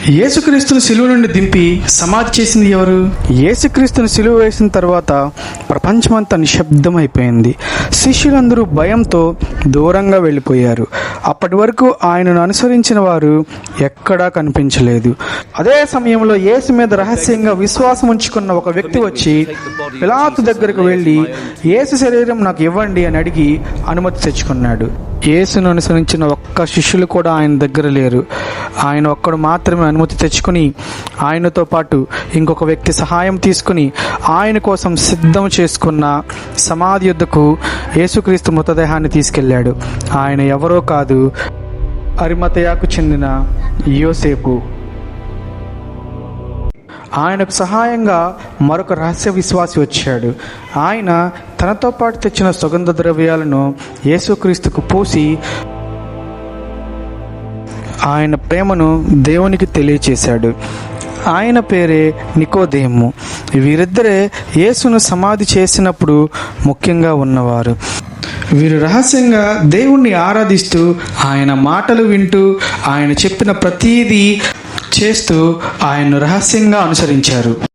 యేసుక్రీస్తును సిలువ నుండి దింపి సమాధి చేసింది ఎవరు? యేసుక్రీస్తును సిలువ వేసిన తర్వాత ప్రపంచమంతా నిశ్శబ్దమైపోయింది. శిష్యులందరూ భయంతో దూరంగా వెళ్ళిపోయారు. అప్పటి వరకు ఆయనను అనుసరించిన వారు ఎక్కడా కనిపించలేదు. అదే సమయంలో యేసు మీద రహస్యంగా విశ్వాసం ఉంచుకున్న ఒక వ్యక్తి వచ్చి పిలాతు దగ్గరకు వెళ్ళి యేసు శరీరం నాకు ఇవ్వండి అని అడిగి అనుమతి తెచ్చుకున్నాడు. యేసును అనుసరించిన ఒక్క శిష్యులు కూడా ఆయన దగ్గర లేరు. ఆయన ఒక్కడు మాత్రమే అనుమతి తెచ్చుకుని ఆయనతో పాటు ఇంకొక వ్యక్తి సహాయం తీసుకుని ఆయన కోసం సిద్ధం చేసుకున్న సమాధి యొద్దకు యేసుక్రీస్తు మృతదేహాన్ని తీసుకెళ్ళాడు. ఆయన ఎవరో కాదు, అరిమతయాకు చెందిన యోసేపు. ఆయనకు సహాయంగా మరొక రహస్య విశ్వాసి వచ్చాడు. ఆయన తనతో పాటు తెచ్చిన సుగంధ ద్రవ్యాలను యేసుక్రీస్తుకు పూసి ఆయన ప్రేమను దేవునికి తెలియచేశాడు. ఆయన పేరే నికోదేము. వీరిద్దరే యేసును సమాధి చేసినప్పుడు ముఖ్యంగా ఉన్నవారు. వీరు రహస్యంగా దేవుణ్ణి ఆరాధిస్తూ ఆయన మాటలు వింటూ ఆయన చెప్పిన ప్రతీదీ చేస్తూ ఆయన్ను రహస్యంగా అనుసరించారు.